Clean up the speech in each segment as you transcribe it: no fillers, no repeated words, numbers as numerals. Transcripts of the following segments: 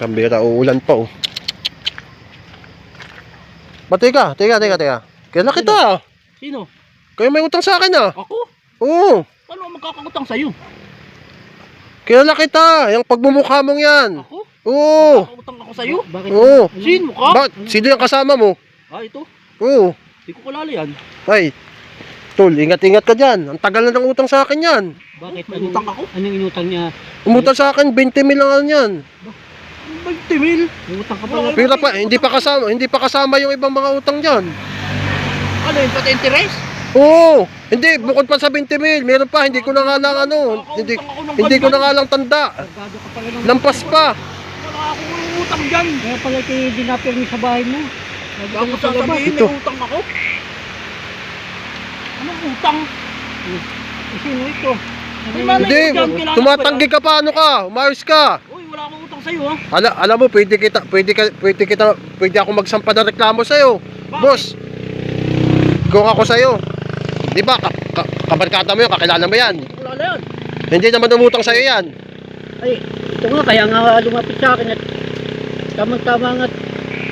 Pambira, uulan pa oh. Teka. Kaya na kita. Sino? Kaya may utang sa akin ah. Ako? Oo. Paano ako magkakakutang sa'yo? Kaya na kita. Yung pagmumukha mong yan. Ako? Oo. Magkakakutang ako sa'yo? Bakit? Oo. Sino ka? Sino yung kasama mo? Ah, ito? Oo. Hindi ko kilala yan. Ay. Tol, ingat-ingat ka dyan. Ang tagal na ng utang sa akin yan. Bakit? May utang ako? Anong inutang niya? Umutang sa akin 20 mil lang yan. 20 mil? May utang ka pala. Pero pa, hindi pa kasama yung ibang mga utang diyan. Ano yun? Pati interest? Oo. Hindi, bukod pa sa 20 mil, meron pa, hindi ko na nga lang ano, hindi ko na nga lang tanda. Gado ka pala ng... Lampas pa. Wala akong utang dyan. Kaya pala kayo dinapirmi sa bahay mo. Bago sasabihin, Ito. may utang ako. Anong utang? Sino ito? Hindi, tumatanggi ka pa, ano ka, umayos ka. Uy, wala akong utang sa'yo ha. Alam mo, pwede ako magsampa ng reklamo sa'yo. Boss, kung ako sa'yo, di ba, kabarkada mo yun, kakilala mo yan. Hindi ko kilala yan. Hindi naman umutang sa'yo yan. Ay, ito nga, kaya nga lumapit sa akin at tamang-tama nga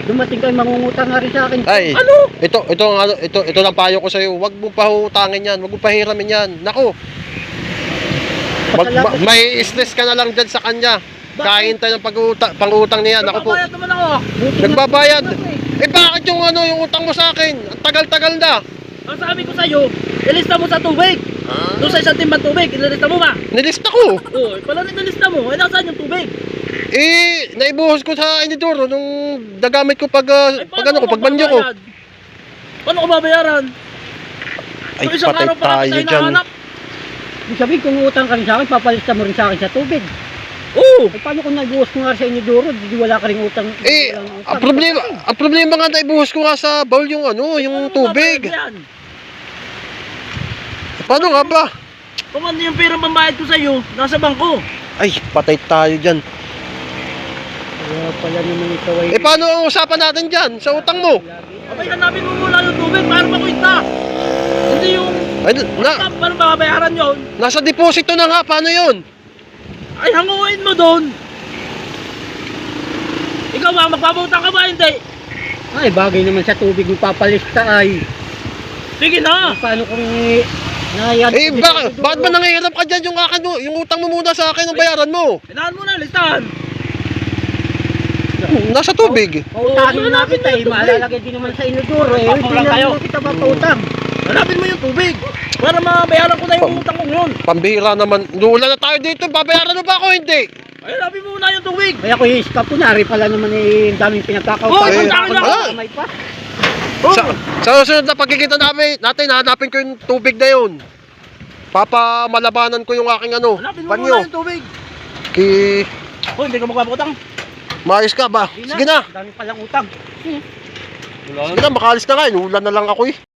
dumating kayo mangungutang nga rin sa akin. Ay, Ano? ito lang payo ko sa'yo. Huwag mo pahutangin yan, huwag mo pahiramin yan. Naku, may stress ka na lang dyan sa kanya. Kain tayo ng pang-utang niya. Naku po, Nagbabayad naman ako. nagbabayad. Eh bakit yung utang mo sa akin? Ang tagal-tagal na. Ang sabi ko sa'yo, ilista mo sa tubig. Doon sa isang timbang tubig, ilista mo ba? Nilista ko. Oo, pala nilista mo. Ay, nasaan yung tubig? Eh, naibuhos ko sa inidoro nung nagamit ko pag banyo ko. Paano ko babayaran? Ay, So, isang patay araw pa tayo natin dyan. hinahanap. Ibig sabihin, kung utang ka rin sa akin, papalista mo rin sa akin sa tubig. Oo. Ay, paano kung nagbuhos ko nga sa inyo duro, di wala ka rin utang? Eh, walang utang. ang problema nga naibuhos ko nga sa bowl yung yung tubig. Paano nga ba? Kung ano yung pera pambayad ko sa'yo, nasa bangko. Ay, patay tayo dyan. Kaya pala naman ikaw ay... Eh, paano ang usapan natin dyan sa utang mo? Abay, hanapin mo muna yung tubig para makuita. Hindi yung... Ay, Paano mababayaran yun? nasa deposito na nga, paano yun? Ay, hanguin mo doon. Ikaw ba, magpapautang ka ba? Hindi. Ay, bagay naman sa tubig yung papalista ay... Sige na. Paano kung... Nayad Eh, bakit ba nangihirap ka dyan yung utang mo muna sa akin ang bayaran mo? Kailangan mo na, listahan. Nasa tubig. Pautahin na kita eh, malalagay din naman sa inodoro eh. Hindi Papautang kayo. na kita mapautang. Hanapin mo yung tubig. Para mabayaran ko na yung utang ko ngayon. Pambihira naman. Wala na tayo dito. Babayaran mo ba ako? Hindi. Ay, hanapin mo muna yung tubig. Kaya ko iskap ko, nari pala naman eh, daming pinagkakautahan. Oh, isang dami na. May pa. Oh. Sa susunod na pagkikita natin, hanapin ko yung tubig na yun. Papamalabanan ko yung aking Hanapin mo banyo. muna yung tubig. Oh, hindi ka magpapautang. maayos ka ba? Sige na. Daming palang utang. Sige na, makalis na nga. Inulan na lang ako eh.